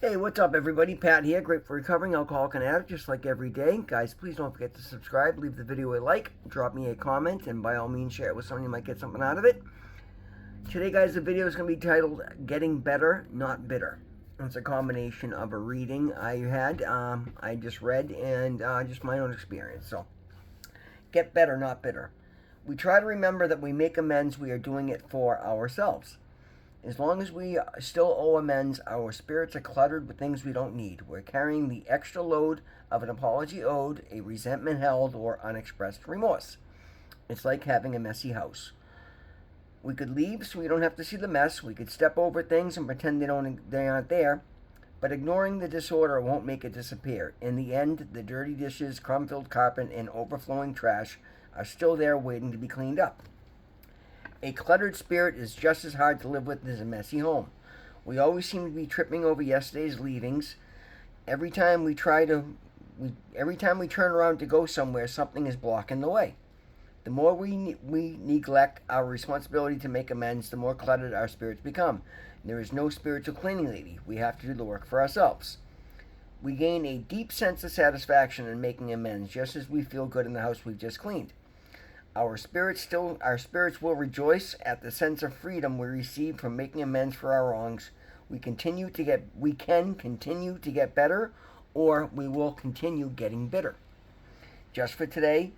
Hey, what's up, everybody? Pat here, great for recovering alcoholic and addict, just like every day. Guys, please don't forget to subscribe, leave the video a like, drop me a comment, and by all means, share it with someone you might get something out of it. Today, guys, the video is going to be titled Getting Better, Not Bitter. It's a combination of a reading I had, I just read, and just my own experience. So, get better, not bitter. We try to remember that we make amends, we are doing it for ourselves. As long as we still owe amends, our spirits are cluttered with things we don't need. We're carrying the extra load of an apology owed, a resentment held, or unexpressed remorse. It's like having a messy house. We could leave so we don't have to see the mess. We could step over things and pretend they aren't there. But ignoring the disorder won't make it disappear. In the end, the dirty dishes, crumb-filled carpet, and overflowing trash are still there waiting to be cleaned up. A cluttered spirit is just as hard to live with as a messy home. We always seem to be tripping over yesterday's leavings. Every time we turn around to go somewhere, something is blocking the way. The more we neglect our responsibility to make amends, the more cluttered our spirits become. There is no spiritual cleaning lady. We have to do the work for ourselves. We gain a deep sense of satisfaction in making amends, just as we feel good in the house we've just cleaned. Our spirits will rejoice at the sense of freedom we receive from making amends for our wrongs. We can continue to get better, or we will continue getting bitter. Just for today,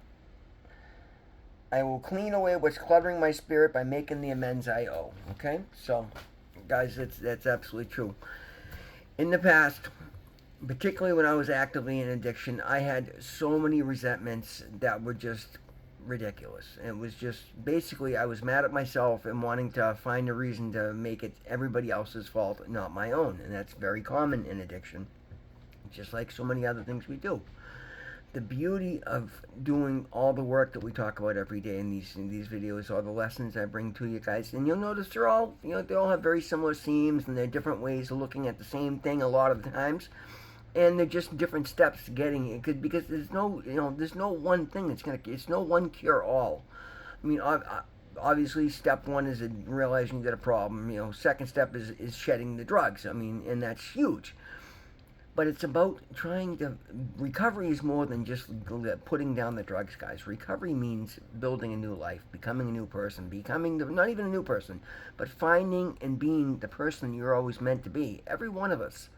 I will clean away what's cluttering my spirit by making the amends I owe. Okay? So, guys, that's absolutely true. In the past, particularly when I was actively in addiction, I had so many resentments that were just ridiculous. It was just basically I was mad at myself and wanting to find a reason to make it everybody else's fault, not my own. And that's very common in addiction, just like so many other things we do. The beauty of doing all the work that we talk about every day in these videos, all the lessons I bring to you guys, and you'll notice they all have very similar themes, and they're different ways of looking at the same thing a lot of the times, and they're just different steps to getting it, because there's no one thing it's no one cure all. I mean, obviously, step one is realizing you got a problem. Second step is shedding the drugs. I mean, and that's huge. But it's about recovery is more than just putting down the drugs, guys. Recovery means building a new life, becoming a new person, not even a new person, but finding and being the person you're always meant to be. Every one of us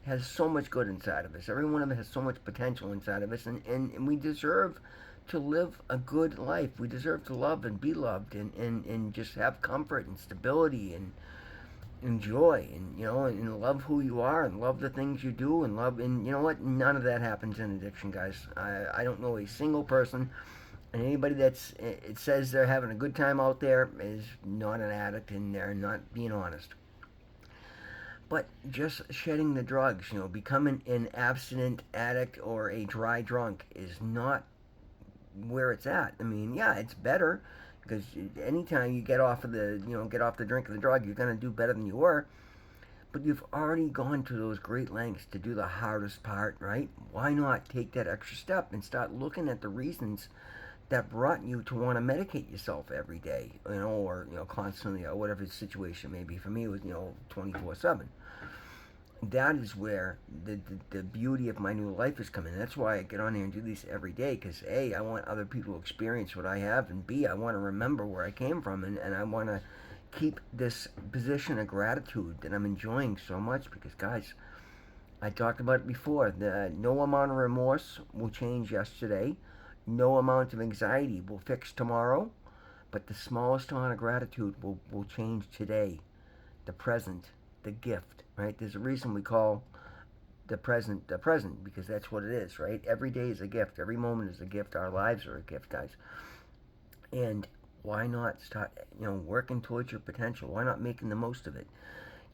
has so much good inside of us. Every one of us has so much potential inside of us, and we deserve to live a good life. We deserve to love and be loved, and just have comfort and stability and joy, and love who you are, and love the things you do, and you know what? None of that happens in addiction, guys. I don't know a single person, and anybody it says they're having a good time out there is not an addict, and they're not being honest. But just shedding the drugs, becoming an abstinent addict or a dry drunk is not where it's at. I mean, yeah, it's better, because anytime you get off the drink of the drug, you're going to do better than you were. But you've already gone to those great lengths to do the hardest part, right? Why not take that extra step and start looking at the reasons that brought you to want to medicate yourself every day, or constantly, or whatever the situation may be. For me, it was 24/7. That is where the beauty of my new life is coming. That's why I get on here and do these every day, because A, I want other people to experience what I have, and B, I want to remember where I came from, and I want to keep this position of gratitude that I'm enjoying so much, because, guys, I talked about it before. No amount of remorse will change yesterday. No amount of anxiety will fix tomorrow, but the smallest amount of gratitude will change today, the present, the gift, right? There's a reason we call the present, because that's what it is, right? Every day is a gift. Every moment is a gift. Our lives are a gift, guys. And why not start, working towards your potential? Why not making the most of it?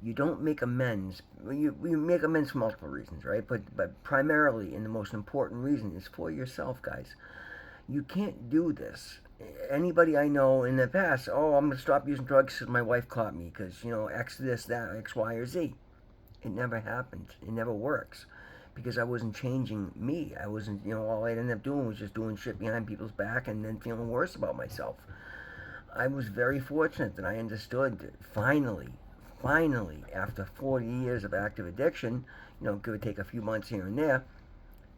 You don't make amends. You make amends for multiple reasons, right? But primarily, and the most important reason, is for yourself, guys. You can't do this. Anybody I know in the past, I'm going to stop using drugs because my wife caught me, because, X this, that, X, Y, or Z. It never happened. It never works. Because I wasn't changing me. I wasn't, all I ended up doing was just doing shit behind people's back and then feeling worse about myself. I was very fortunate that I understood, finally, finally, after 40 years of active addiction, give or take a few months here and there,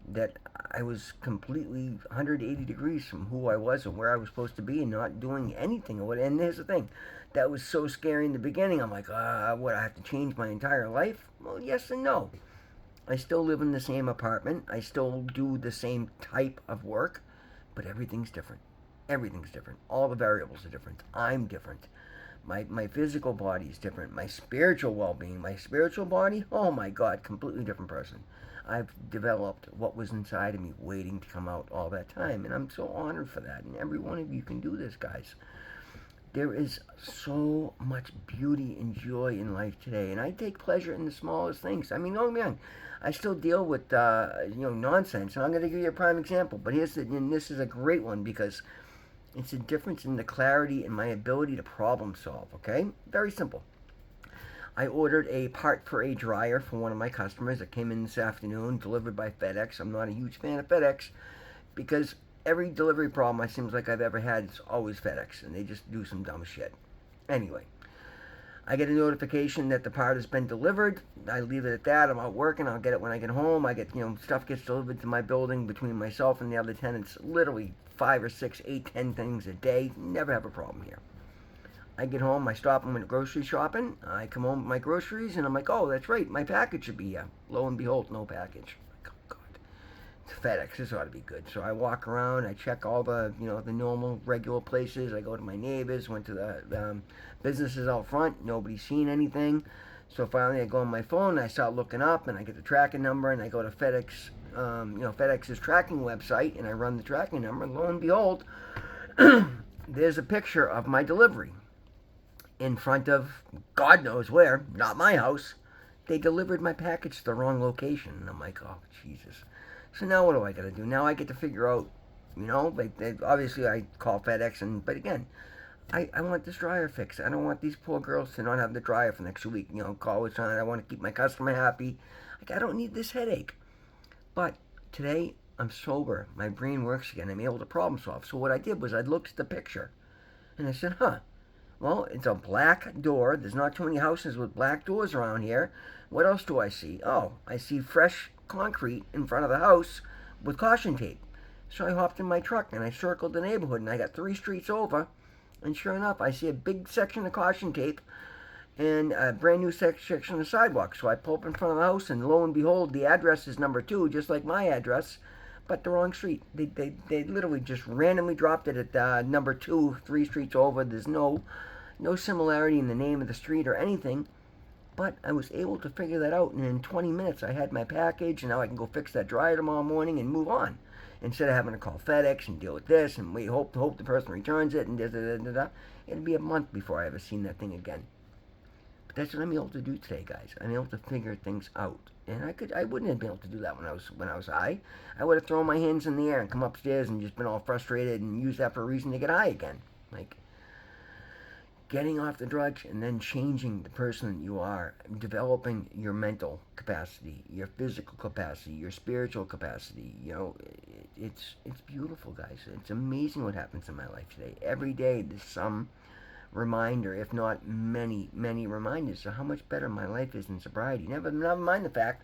that I was completely 180 degrees from who I was and where I was supposed to be and not doing anything. And here's the thing, that was so scary in the beginning. I'm like, what, I have to change my entire life? Well, yes and no. I still live in the same apartment. I still do the same type of work, but everything's different. Everything's different. All the variables are different. I'm different. My physical body is different. My spiritual well-being, my spiritual body, oh my God, completely different person. I've developed what was inside of me waiting to come out all that time, and I'm so honored for that. And every one of you can do this, guys. There is so much beauty and joy in life today, and I take pleasure in the smallest things. I mean, don't get me wrong, I still deal with nonsense, and I'm going to give you a prime example. But and this is a great one because it's a difference in the clarity and my ability to problem solve. Okay, very simple. I ordered a part for a dryer for one of my customers that came in this afternoon, delivered by FedEx. I'm not a huge fan of FedEx because every delivery problem it seems like I've ever had is always FedEx, and they just do some dumb shit. Anyway, I get a notification that the part has been delivered. I leave it at that. I'm out working. I'll get it when I get home. I get, stuff gets delivered to my building between myself and the other tenants. Literally 5 or 6, 8, 10 things a day. Never have a problem here. I get home, I stop and went grocery shopping. I come home with my groceries, and I'm like, oh, that's right, my package should be here. Lo and behold, no package. Oh, God. It's FedEx, this ought to be good. So I walk around, I check all the, the normal, regular places. I go to my neighbors, went to the businesses out front. Nobody's seen anything. So finally I go on my phone, and I start looking up, and I get the tracking number, and I go to FedEx, FedEx's tracking website, and I run the tracking number, and lo and behold, there's a picture of my delivery in front of God knows where, not my house. They delivered my package to the wrong location. And I'm like, oh, Jesus. So now what do I got to do? Now I get to figure out, obviously I call FedEx, but again, I want this dryer fixed. I don't want these poor girls to not have the dryer for next week. Call with time. I want to keep my customer happy. Like, I don't need this headache. But today, I'm sober. My brain works again. I'm able to problem solve. So what I did was I looked at the picture, and I said, well, it's a black door. There's not too many houses with black doors around here. What else do I see? Oh, I see fresh concrete in front of the house with caution tape. So I hopped in my truck and I circled the neighborhood, and I got 3 streets over. And sure enough, I see a big section of caution tape and a brand new section of sidewalk. So I pull up in front of the house, and lo and behold, the address is number 2, just like my address, but the wrong street. They literally just randomly dropped it at number 2, 3 streets over. There's no similarity in the name of the street or anything, but I was able to figure that out, and in 20 minutes I had my package, and now I can go fix that dryer tomorrow morning and move on, instead of having to call FedEx and deal with this and wait, hope the person returns it, and da-da-da-da-da. It'd be a month before I ever seen that thing again. But that's what I'm able to do today, guys. I'm able to figure things out, and I wouldn't have been able to do that when I was high. I would have thrown my hands in the air and come upstairs and just been all frustrated and used that for a reason to get high again. Like, getting off the drugs and then changing the person that you are, developing your mental capacity, your physical capacity, your spiritual capacity, it's beautiful, guys. It's amazing what happens in my life today. Every day there's some reminder, if not many, many reminders of how much better my life is in sobriety. Never mind the fact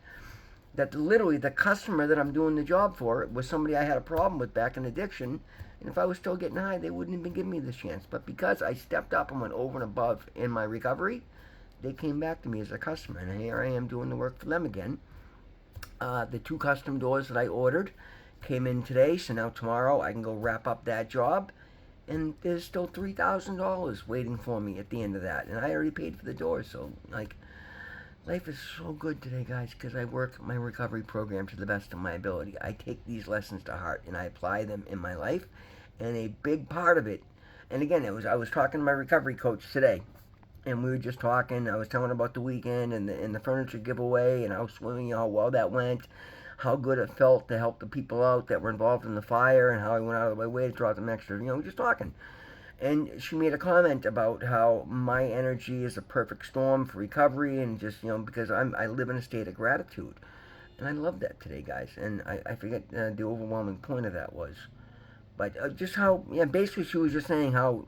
that literally the customer that I'm doing the job for was somebody I had a problem with back in addiction. And if I was still getting high, they wouldn't have been giving me this chance. But because I stepped up and went over and above in my recovery, they came back to me as a customer. And here I am doing the work for them again. The 2 custom doors that I ordered came in today. So now tomorrow I can go wrap up that job. And there's still $3,000 waiting for me at the end of that. And I already paid for the doors. So, life is so good today, guys, because I work my recovery program to the best of my ability. I take these lessons to heart, and I apply them in my life. And a big part of it, and again, I was talking to my recovery coach today, and we were just talking. I was telling about the weekend and the furniture giveaway, and how well that went, how good it felt to help the people out that were involved in the fire, and how I went out of my way to draw them extra. Just talking. And she made a comment about how my energy is a perfect storm for recovery, and just, because I live in a state of gratitude. And I love that today, guys. And I forget the overwhelming point of that was. But just how, basically she was just saying how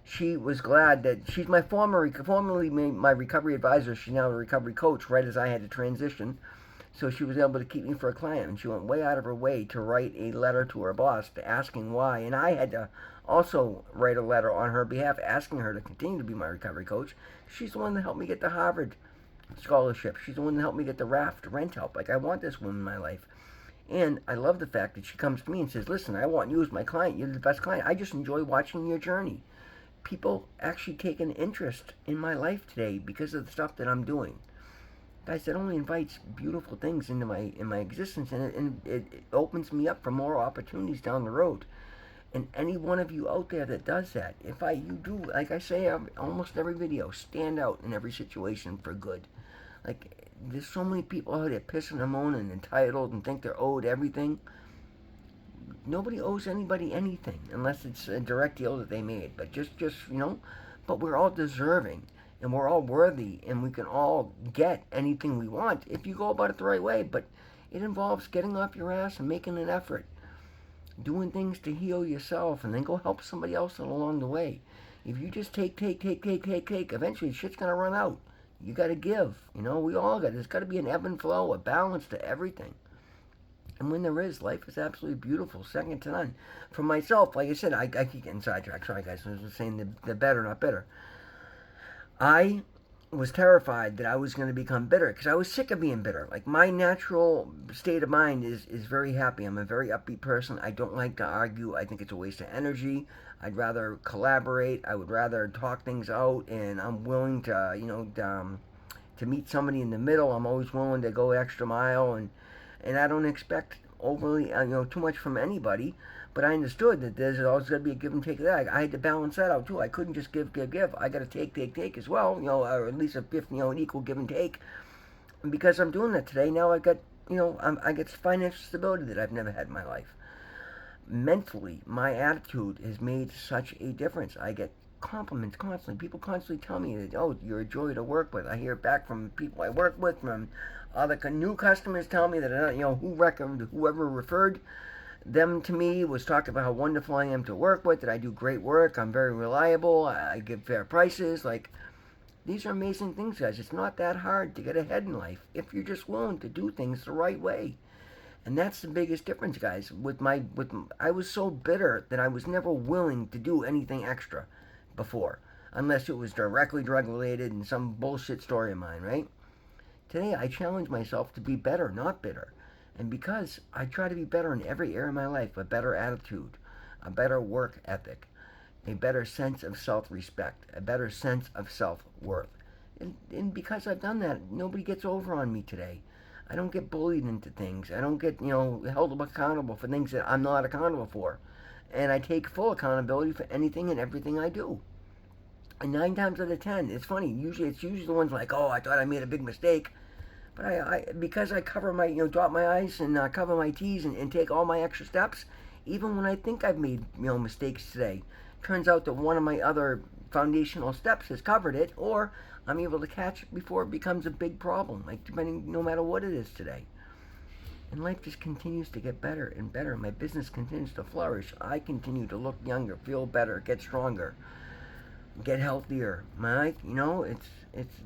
she was glad that she's my formerly my recovery advisor. She's now a recovery coach. Right as I had to transition, so she was able to keep me for a client, and she went way out of her way to write a letter to her boss asking why, and I had to also write a letter on her behalf asking her to continue to be my recovery coach. She's the one that helped me get the Harvard scholarship. She's the one that helped me get the raft rent help. Like, I want this woman in my life. And I love the fact that she comes to me and says, listen, I want you as my client. You're the best client. I just enjoy watching your journey. People actually take an interest in my life today because of the stuff that I'm doing. Guys, that only invites beautiful things into my existence, and it opens me up for more opportunities down the road. And any one of you out there that does that, you do, like I say almost every video, stand out in every situation for good. Like, there's so many people out there pissing and moaning, entitled, and think they're owed everything. Nobody owes anybody anything unless it's a direct deal that they made. But but we're all deserving, and we're all worthy, and we can all get anything we want if you go about it the right way. But it involves getting off your ass and making an effort, doing things to heal yourself, and then go help somebody else along the way. If you just take, eventually shit's gonna run out. You gotta give. We all got. There's gotta be an ebb and flow, a balance to everything. And when there is, life is absolutely beautiful, second to none. For myself, like I said, I keep getting sidetracked. Sorry, guys. I was just saying the better, not bitter. I was terrified that I was going to become bitter because I was sick of being bitter. Like, my natural state of mind is very happy. I'm a very upbeat person. I don't like to argue. I think it's a waste of energy. I'd rather collaborate. I would rather talk things out, and I'm willing to meet somebody in the middle. I'm always willing to go extra mile, and I don't expect overly, too much from anybody. But I understood that there's always going to be a give and take there. I had to balance that out too. I couldn't just give. I got to take as well. Or at least an equal give and take. And because I'm doing that today, now I got, I get financial stability that I've never had in my life. Mentally, my attitude has made such a difference. I get compliments constantly. People constantly tell me that, oh, you're a joy to work with. I hear it back from people I work with, from other new customers tell me that, whoever referred them to me was talking about how wonderful I am to work with, that I do great work, I'm very reliable, I give fair prices. Like, these are amazing things, guys. It's not that hard to get ahead in life if you're just willing to do things the right way. And that's the biggest difference, guys. I was so bitter that I was never willing to do anything extra before, unless it was directly drug related and some bullshit story of mine, right? Today I challenge myself to be better, not bitter. And because I try to be better in every area of my life, a better attitude, a better work ethic, a better sense of self-respect, a better sense of self-worth. And because I've done that, nobody gets over on me today. I don't get bullied into things. I don't get, held accountable for things that I'm not accountable for. And I take full accountability for anything and everything I do. And 9 times out of 10, it's funny, it's usually the ones like, oh, I thought I made a big mistake. But because I cover my, dot my I's and cover my T's and take all my extra steps, even when I think I've made, mistakes today, turns out that one of my other foundational steps has covered it, or I'm able to catch it before it becomes a big problem, like no matter what it is today. And life just continues to get better and better. My business continues to flourish. I continue to look younger, feel better, get stronger, get healthier.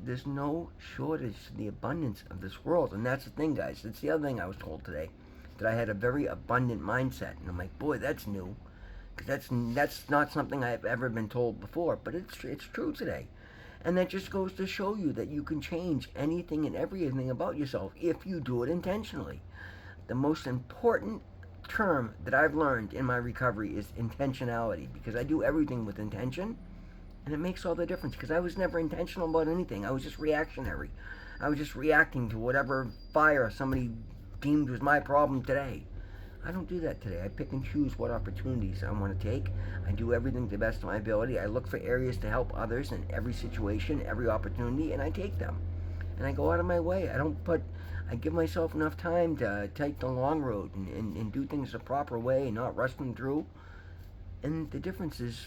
There's no shortage to the abundance of this world. And that's the thing, guys. That's the other thing I was told today, that I had a very abundant mindset. And I'm like, boy, that's new, because that's not something I've ever been told before. But it's true today. And that just goes to show you that you can change anything and everything about yourself if you do it intentionally. The most important term that I've learned in my recovery is intentionality, because I do everything with intention. And it makes all the difference, because I was never intentional about anything. I was just reactionary. I was just reacting to whatever fire somebody deemed was my problem today. I don't do that today. I pick and choose what opportunities I want to take. I do everything to the best of my ability. I look for areas to help others in every situation, every opportunity, and I take them. And I go out of my way. I give myself enough time to take the long road and do things the proper way and not rush them through. And the difference is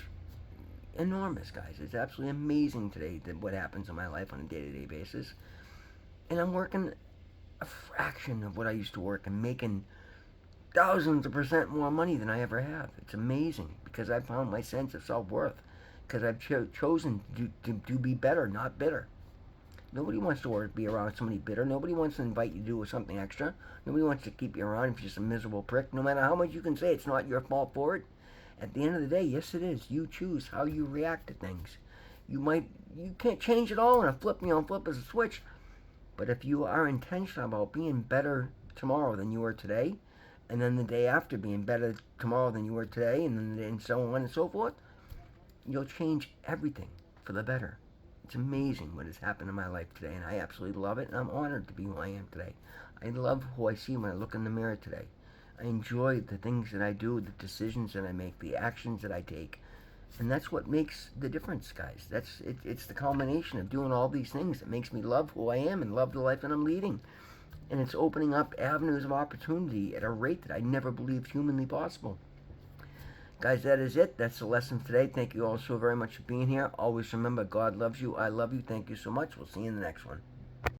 enormous, guys. It's absolutely amazing today what happens in my life on a day-to-day basis. And I'm working a fraction of what I used to work and making thousands of % more money than I ever have. It's amazing, because I found my sense of self-worth. because I've chosen to be better, not bitter. Nobody wants to be around somebody bitter. Nobody wants to invite you to do something extra. Nobody wants to keep you around if you're just a miserable prick. No matter how much you can say it's not your fault for it, at the end of the day, yes, it is. You choose how you react to things. You can't change it all in a flip, flip as a switch. But if you are intentional about being better tomorrow than you were today, and then the day after being better tomorrow than you were today, and so on and so forth, you'll change everything for the better. It's amazing what has happened in my life today, and I absolutely love it, and I'm honored to be who I am today. I love who I see when I look in the mirror today. I enjoy the things that I do, the decisions that I make, the actions that I take, and that's what makes the difference, guys. It's the culmination of doing all these things that makes me love who I am and love the life that I'm leading. And it's opening up avenues of opportunity at a rate that I never believed humanly possible. Guys, that is it. That's the lesson today. Thank you all so very much for being here. Always remember, God loves you. I love you. Thank you so much. We'll see you in the next one.